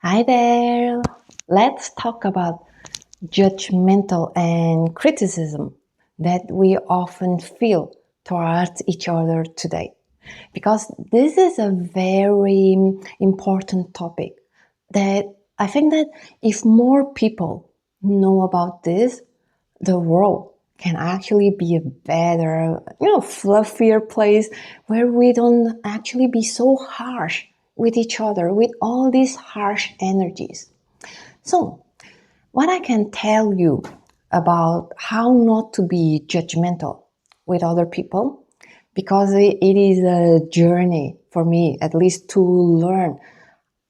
Hi there. Let's talk about judgmental and criticism that we often feel towards each other today. Because this is a very important topic that I think that if more people know about this, the world can actually be a better, fluffier place where we don't actually be so harsh with each other with all these harsh energies. So, what I can tell you about how not to be judgmental with other people, because it is a journey for me, at least, to learn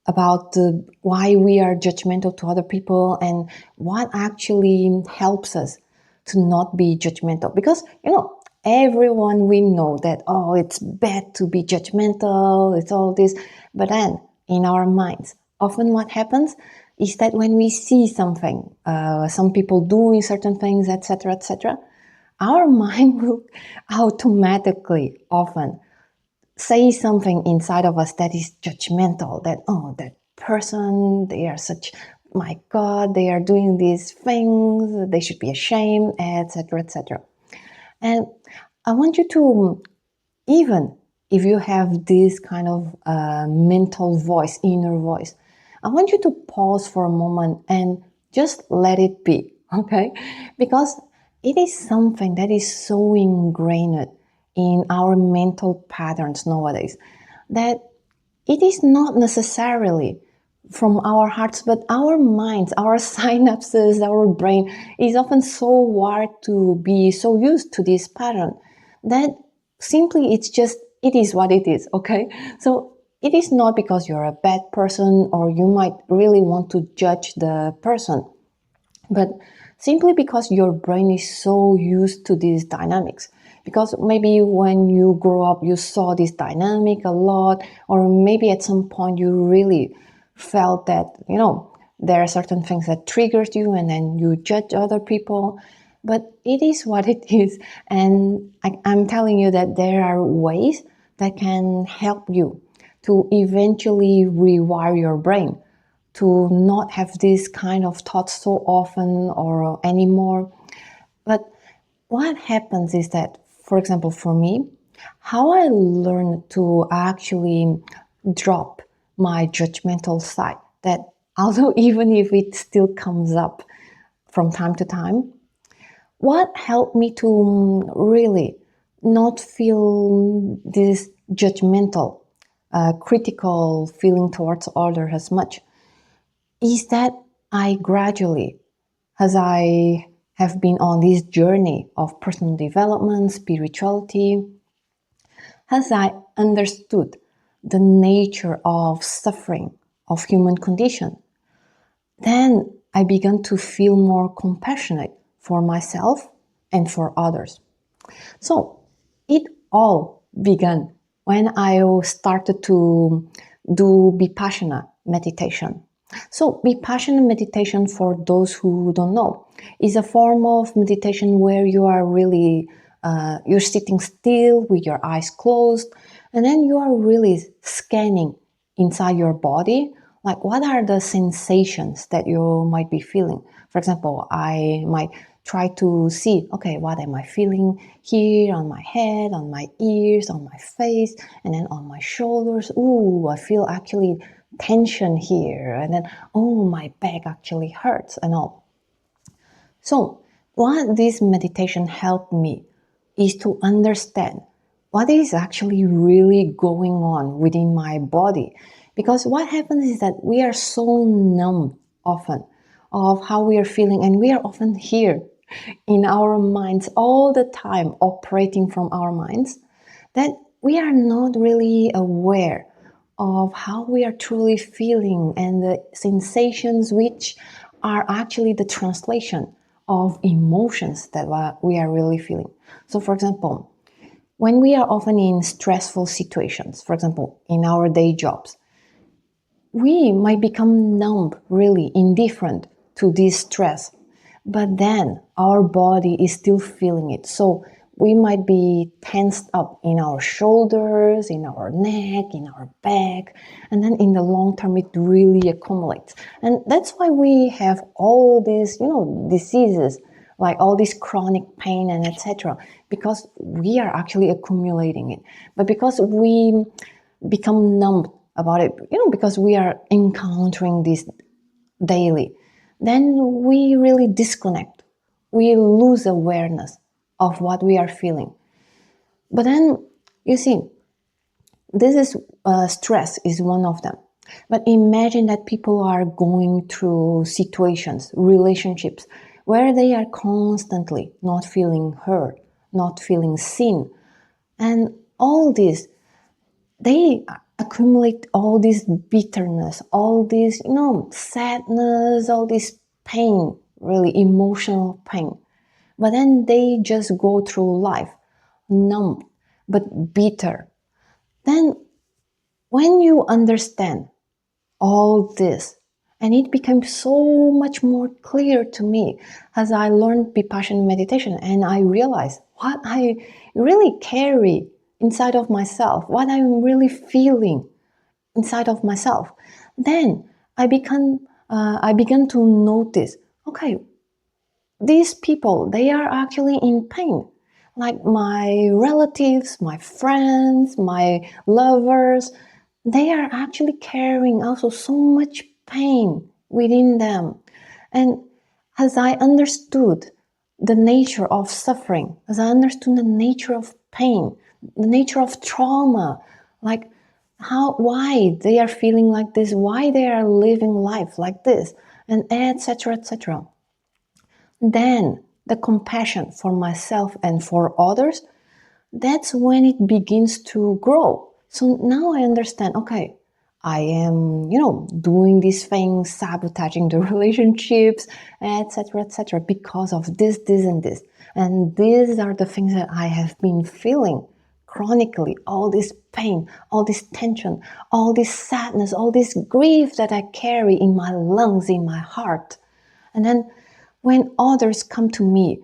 about why we are judgmental to other people and what actually helps us to not be judgmental. Because, everyone we know that, oh, it's bad to be judgmental, it's all this. But then in our minds, often what happens is that when we see something, some people doing certain things, etc., our mind will automatically often say something inside of us that is judgmental, that, oh, that person, they are such, my God, they are doing these things, they should be ashamed, etc. And I want you to, even if you have this kind of mental voice, inner voice, I want you to pause for a moment and just let it be, okay? Because it is something that is so ingrained in our mental patterns nowadays that it is not necessarily from our hearts, but our minds, our synapses, our brain is often so wired to be so used to this pattern that simply it is what it is, okay? So it is not because you're a bad person or you might really want to judge the person, but simply because your brain is so used to these dynamics. Because maybe when you grow up, you saw this dynamic a lot, or maybe at some point you really felt that, there are certain things that triggered you and then you judge other people. But it is what it is. And I'm telling you that there are ways that can help you to eventually rewire your brain to not have this kind of thoughts so often or anymore. But what happens is that, for example, for me, how I learned to actually drop my judgmental side, that although even if it still comes up from time to time, what helped me to really not feel this judgmental, critical feeling towards others as much is that I gradually, as I have been on this journey of personal development, spirituality, as I understood the nature of suffering of human condition, then I began to feel more compassionate for myself and for others. So it all began when I started to do Vipassana meditation. So Vipassana meditation, for those who don't know, is a form of meditation where you are really, you're sitting still with your eyes closed, and then you are really scanning inside your body, like what are the sensations that you might be feeling. For example, I might try to see, okay, what am I feeling here on my head, on my ears, on my face, and then on my shoulders. Ooh, I feel actually tension here, and then, oh, my back actually hurts and all. So what this meditation helped me is to understand what is actually really going on within my body. Because what happens is that we are so numb often of how we are feeling, and we are often here in our minds all the time, operating from our minds, that we are not really aware of how we are truly feeling and the sensations which are actually the translation of emotions that we are really feeling. So, for example, when we are often in stressful situations, for example, in our day jobs, we might become numb, really indifferent to this stress, but then our body is still feeling it. So we might be tensed up in our shoulders, in our neck, in our back, and then in the long term it really accumulates. And that's why we have all these, diseases, like all this chronic pain and etc., because we are actually accumulating it. But because we become numb about it, because we are encountering this daily, then we really disconnect. We lose awareness of what we are feeling. But then, you see, this is stress is one of them. But imagine that people are going through situations, relationships, where they are constantly not feeling heard, not feeling seen. And all this, they accumulate all this bitterness, all this, sadness, all this pain, really emotional pain. But then they just go through life numb, but bitter. Then when you understand all this, and it became so much more clear to me as I learned Vipassana meditation, and I realized what I really carry inside of myself, what I'm really feeling inside of myself. Then I began to notice, okay, these people, they are actually in pain. Like my relatives, my friends, my lovers, they are actually carrying also so much pain within them. And as I understood the nature of suffering, as I understood the nature of pain, the nature of trauma, like why they are feeling like this, why they are living life like this, and etc., etc., then the compassion for myself and for others, that's when it begins to grow. So now I understand, okay, I am, doing these things, sabotaging the relationships, etc., because of this, and this. And these are the things that I have been feeling chronically, all this pain, all this tension, all this sadness, all this grief that I carry in my lungs, in my heart. And then when others come to me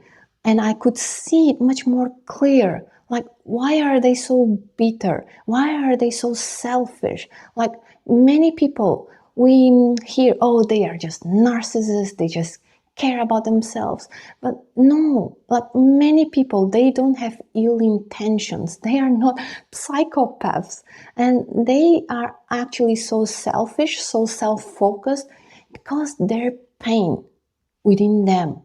and I could see it much more clear, like why are they so bitter? Why are they so selfish? Like many people, we hear, oh, they are just narcissists, they just care about themselves. But no, like many people, they don't have ill intentions. They are not psychopaths. And they are actually so selfish, so self-focused because their pain within them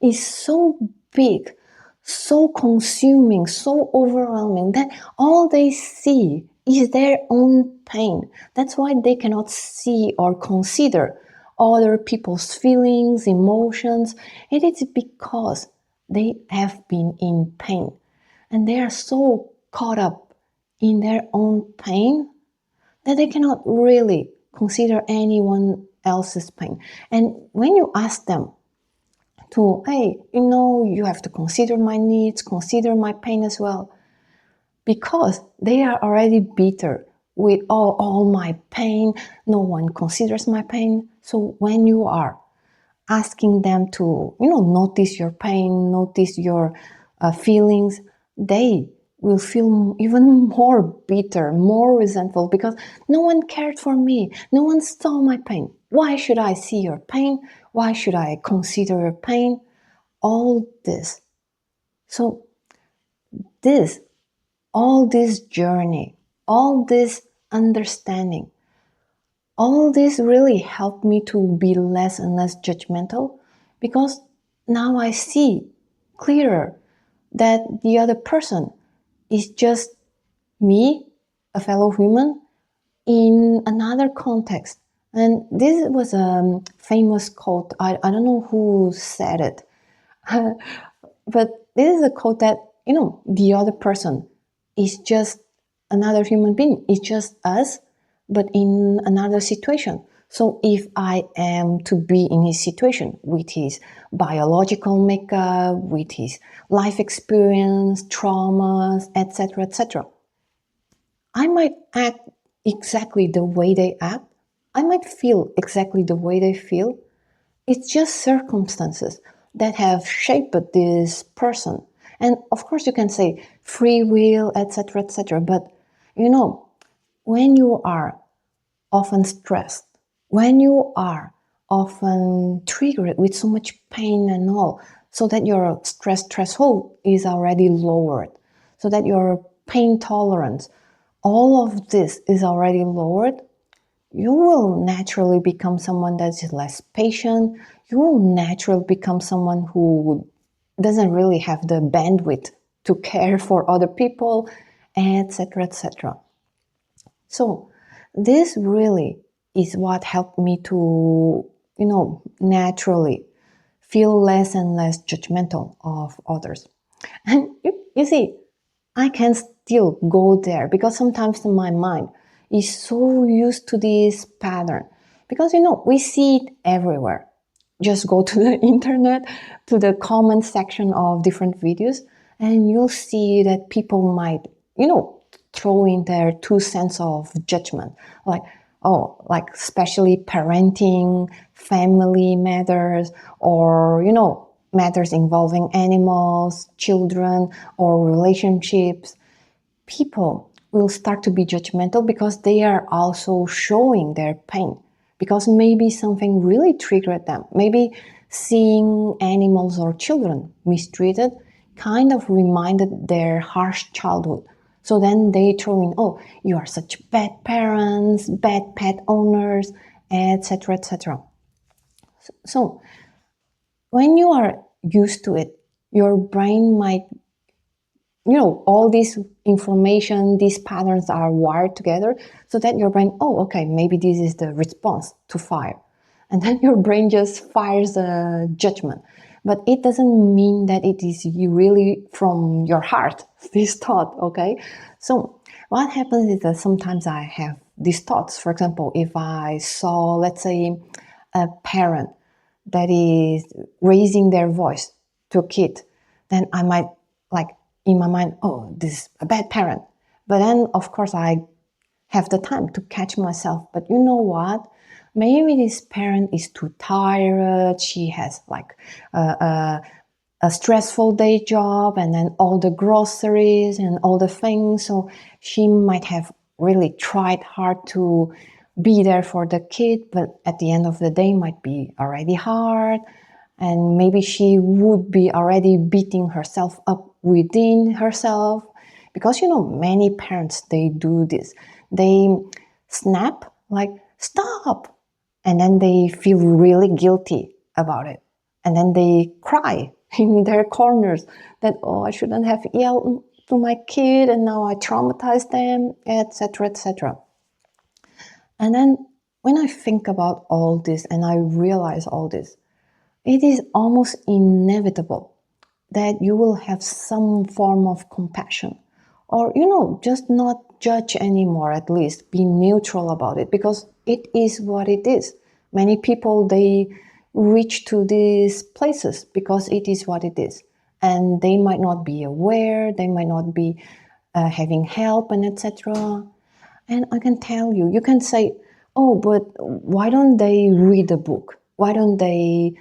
is so big, so consuming, so overwhelming that all they see is their own pain. That's why they cannot see or consider other people's feelings, emotions. It is because they have been in pain and they are so caught up in their own pain that they cannot really consider anyone else's pain. And when you ask them to, hey, you have to consider my needs, consider my pain as well, because they are already bitter with all my pain, no one considers my pain. So when you are asking them to, notice your pain, notice your feelings, they will feel even more bitter, more resentful, because no one cared for me, no one saw my pain. Why should I see your pain? Why should I consider your pain? All this. So all this journey, all this understanding, all this really helped me to be less and less judgmental, because now I see clearer that the other person is just me, a fellow human, in another context. And this was a famous quote. I don't know who said it, but this is a quote that, the other person is just another human being. It's just us, but in another situation. So if I am to be in his situation with his biological makeup, with his life experience, traumas, etc., I might act exactly the way they act. I might feel exactly the way they feel. It's just circumstances that have shaped this person. And of course, you can say free will, etc., etc. But you know, when you are often stressed, when you are often triggered with so much pain and all, so that your stress threshold is already lowered, so that your pain tolerance, all of this is already lowered, you will naturally become someone that is less patient. You will naturally become someone who doesn't really have the bandwidth to care for other people, etc., etc. So this really is what helped me to, naturally feel less and less judgmental of others. And you see, I can still go there because sometimes my mind is so used to this pattern. Because we see it everywhere. Just go to the internet, to the comment section of different videos, and you'll see that people might, throw in their 2 cents of judgment. Like especially parenting, family matters, or, matters involving animals, children, or relationships. People will start to be judgmental because they are also showing their pain. Because maybe something really triggered them. Maybe seeing animals or children mistreated kind of reminded their harsh childhood. So then they throw in, oh, you are such bad parents, bad pet owners, etc., etc. So when you are used to it, your brain might, all this information, these patterns are wired together so that your brain, oh, okay, maybe this is the response to fire. And then your brain just fires a judgment. But it doesn't mean that it is really from your heart, this thought, okay? So what happens is that sometimes I have these thoughts. For example, if I saw, let's say, a parent that is raising their voice to a kid, then I might like in my mind, oh, this is a bad parent. But then, of course, I have the time to catch myself. But you know what? Maybe this parent is too tired. She has like a stressful day job and then all the groceries and all the things. So she might have really tried hard to be there for the kid, but at the end of the day might be already hard. And maybe she would be already beating herself up within herself. Because, many parents, they do this. They snap, like, stop. And then they feel really guilty about it. And then they cry in their corners that, oh, I shouldn't have yelled to my kid and now I traumatized them, etc., etc. And then when I think about all this and I realize all this, it is almost inevitable that you will have some form of compassion or, just not judge anymore, at least be neutral about it because it is what it is. Many people, they reach to these places because it is what it is. And they might not be aware, they might not be having help and etc. And I can tell you, you can say, oh, but why don't they read a book? Why don't they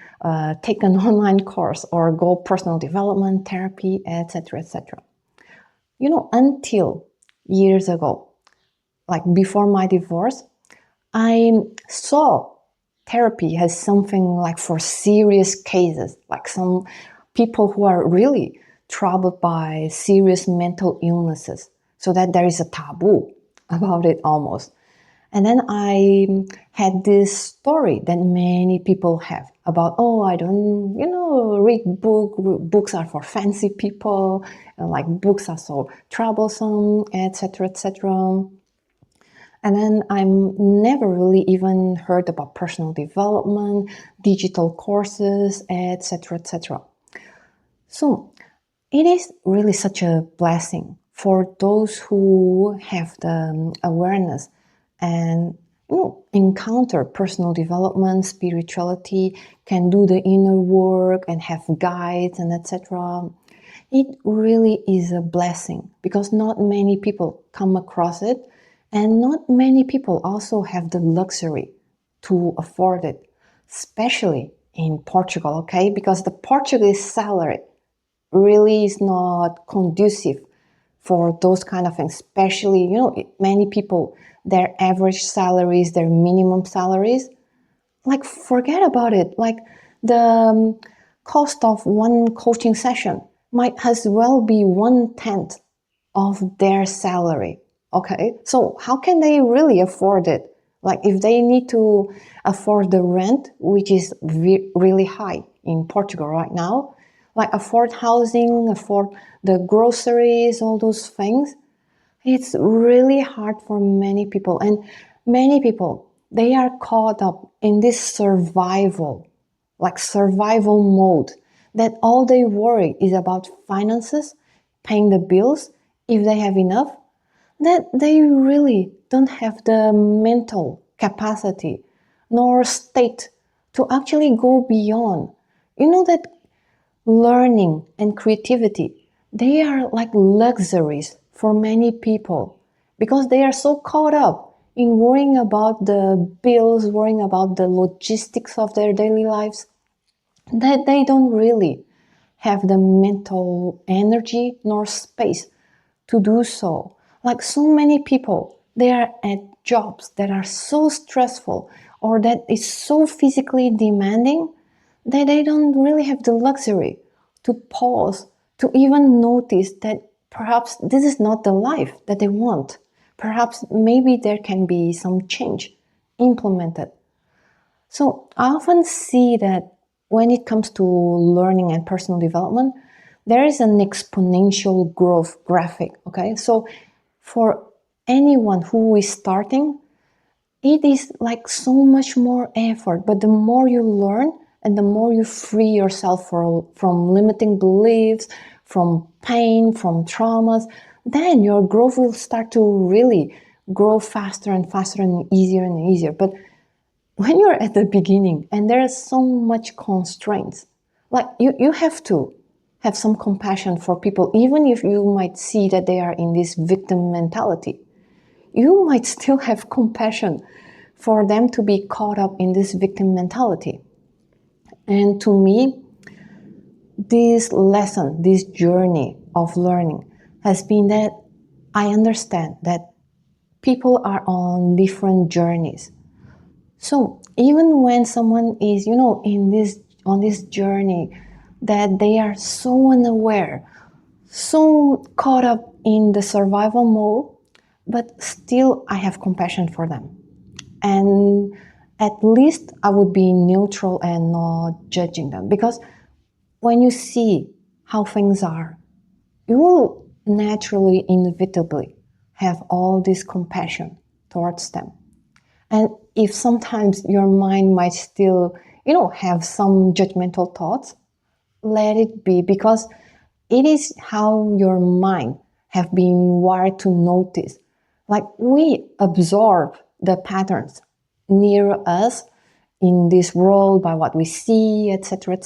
take an online course or go personal development, therapy, etc., etc.? Until years ago, like before my divorce, I saw therapy as something like for serious cases, like some people who are really troubled by serious mental illnesses, so that there is a taboo about it almost. And then I had this story that many people have about, oh, I don't, read books are for fancy people, like books are so troublesome, etc., etc. And then I never really even heard about personal development, digital courses, etc., etc. So it is really such a blessing for those who have the awareness and encounter personal development, spirituality, can do the inner work and have guides and etc. It really is a blessing because not many people come across it and not many people also have the luxury to afford it, especially in Portugal, okay? Because the Portuguese salary really is not conducive for those kind of things. Especially, many people, their average salaries, their minimum salaries, like forget about it. Like the cost of one coaching session might as well be 1/10 of their salary. Okay, so how can they really afford it? Like if they need to afford the rent, which is really high in Portugal right now, like afford housing, afford the groceries, all those things, it's really hard for many people. And many people, they are caught up in this survival mode, that all they worry is about finances, paying the bills, if they have enough, that they really don't have the mental capacity nor state to actually go beyond. You know that learning and creativity, they are like luxuries for many people because they are so caught up in worrying about the bills, worrying about the logistics of their daily lives, that they don't really have the mental energy nor space to do so. Like so many people, they are at jobs that are so stressful or that is so physically demanding that they don't really have the luxury to pause, to even notice that perhaps this is not the life that they want. Perhaps maybe there can be some change implemented. So I often see that when it comes to learning and personal development, there is an exponential growth graphic. Okay, so for anyone who is starting, it is like so much more effort. But the more you learn and the more you free yourself from limiting beliefs, from pain, from traumas, then your growth will start to really grow faster and faster and easier. But when you're at the beginning and there is so much constraints, like you have to have some compassion for people, even if you might see that they are in this victim mentality. You might still have compassion for them to be caught up in this victim mentality. And to me, this lesson, this journey of learning has been that I understand that people are on different journeys. So even when someone is, on this journey, that they are so unaware, so caught up in the survival mode, but still I have compassion for them. And at least I would be neutral and not judging them. Because when you see how things are, you will naturally, inevitably have all this compassion towards them. And if sometimes your mind might still, have some judgmental thoughts, let it be, because it is how your mind have been wired to notice. Like we absorb the patterns near us in this world by what we see, etc.,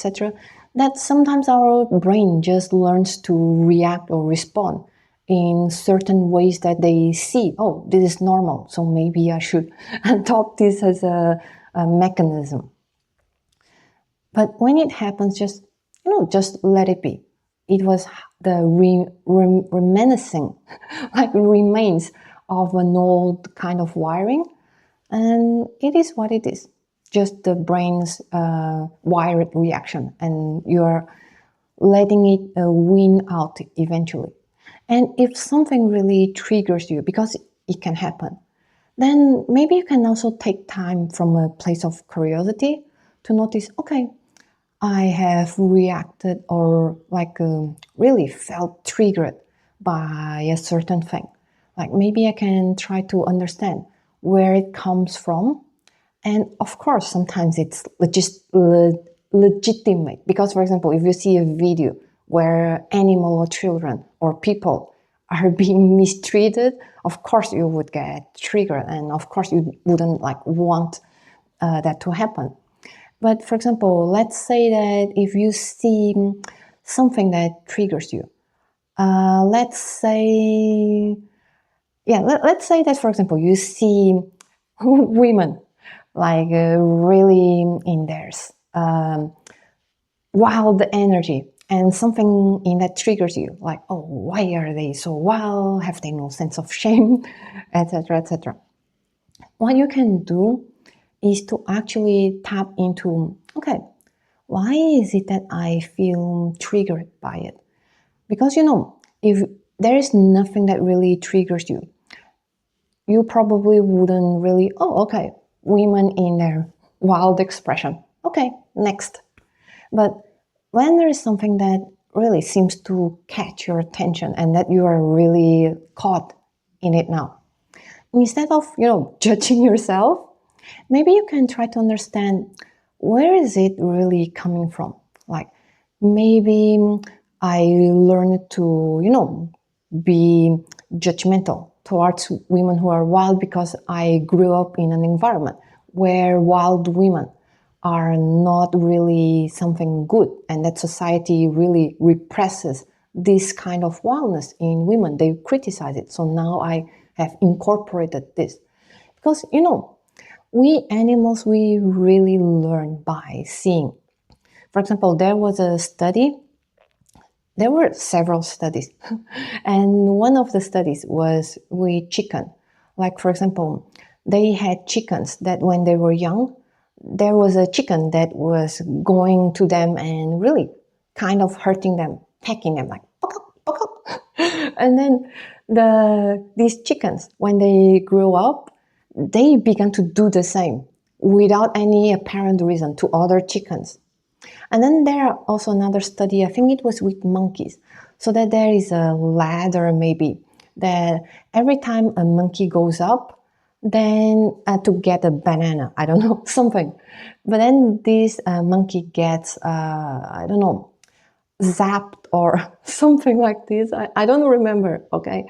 that sometimes our brain just learns to react or respond in certain ways that they see, oh, this is normal, so maybe I should adopt this as a mechanism. But when it happens, just let it be. It was the reminiscing, like remains of an old kind of wiring, and it is what it is. Just the brain's wired reaction, and you're letting it win out eventually. And if something really triggers you, because it can happen, then maybe you can also take time from a place of curiosity to notice, okay, I have reacted or really felt triggered by a certain thing. Like maybe I can try to understand where it comes from. And of course, sometimes it's legitimate. Because, for example, if you see a video where animal or children or people are being mistreated, of course you would get triggered. And of course you wouldn't want that to happen. But for example, let's say that if you see something that triggers you, let's say that, for example, you see women really in theirs wild energy, and something in that triggers you, like, oh, why are they so wild? Have they no sense of shame, etc., etc. What you can do is to actually tap into, okay, why is it that I feel triggered by it? Because if there is nothing that really triggers you, you probably wouldn't really, oh, okay, women in their wild expression. Okay, next. But when there is something that really seems to catch your attention and that you are really caught in it now, instead of, judging yourself, maybe you can try to understand, where is it really coming from? Like, maybe I learned to, be judgmental towards women who are wild because I grew up in an environment where wild women are not really something good, and that society really represses this kind of wildness in women. They criticize it. So now I have incorporated this. Because, we animals, we really learn by seeing. For example, there were several studies, and one of the studies was with chicken. Like, for example, they had chickens that when they were young, there was a chicken that was going to them and really kind of hurting them, pecking them, like, pock up, pock up. And then these chickens, when they grew up, they began to do the same without any apparent reason to other chickens. And then there are also another study, I think it was with monkeys, so that there is a ladder maybe, that every time a monkey goes up, then to get a banana, I don't know, something. But then this monkey gets, I don't know, zapped or something like this. I don't remember, okay?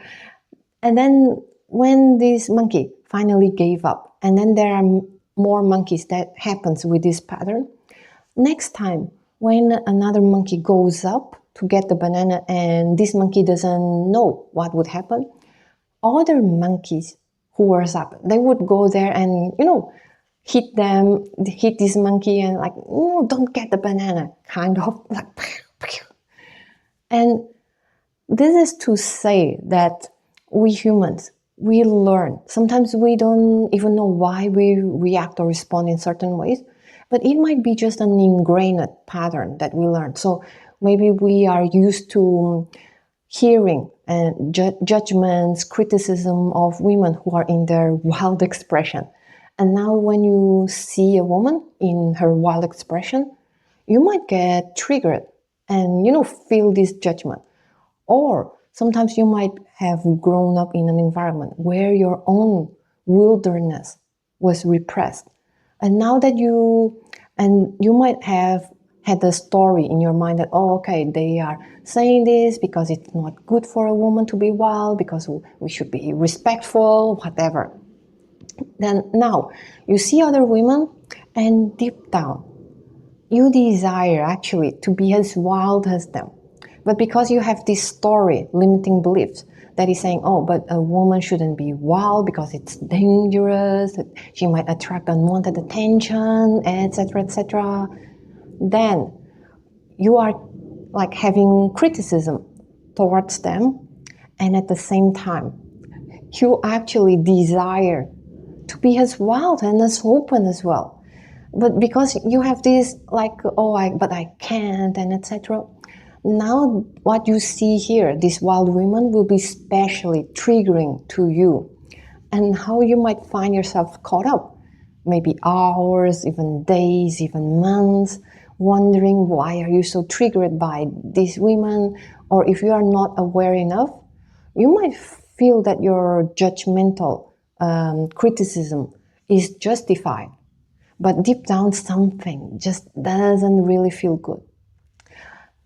And then when this monkey finally gave up, and then there are more monkeys that happens with this pattern, next time when another monkey goes up to get the banana and this monkey doesn't know what would happen, other monkeys who were up, they would go there and, hit this monkey and like, no, don't get the banana, kind of like. And this is to say that we humans, we learn. Sometimes we don't even know why we react or respond in certain ways, but it might be just an ingrained pattern that we learn. So maybe we are used to hearing judgments, criticism of women who are in their wild expression. And now when you see a woman in her wild expression, you might get triggered and, feel this judgment. Or sometimes you might have grown up in an environment where your own wilderness was repressed. And now that you might have had a story in your mind that, oh, okay, they are saying this because it's not good for a woman to be wild, because we should be respectful, whatever. Then now you see other women, and deep down, you desire actually to be as wild as them. But because you have this story, limiting beliefs, that is saying, oh, but a woman shouldn't be wild because it's dangerous, she might attract unwanted attention, etc., then you are like having criticism towards them, and at the same time, you actually desire to be as wild and as open as well. But because you have this like, oh, but I can't, and etc., now what you see here, these wild women, will be specially triggering to you, and how you might find yourself caught up, maybe hours, even days, even months, wondering why are you so triggered by these women. Or if you are not aware enough, you might feel that your judgmental criticism is justified, but deep down something just doesn't really feel good.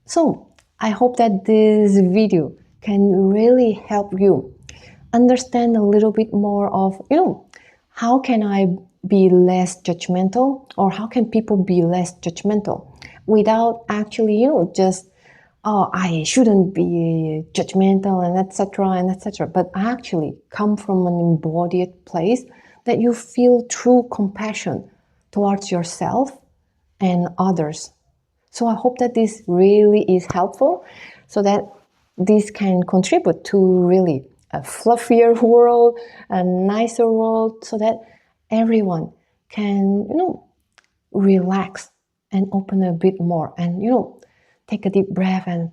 So I hope that this video can really help you understand a little bit more of, how can I be less judgmental, or how can people be less judgmental without actually, just, oh, I shouldn't be judgmental and etc., but actually come from an embodied place that you feel true compassion towards yourself and others. So I hope that this really is helpful, so that this can contribute to really a fluffier world, a nicer world, so that everyone can, relax and open a bit more, and take a deep breath and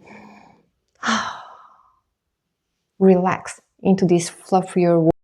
relax into this fluffier world.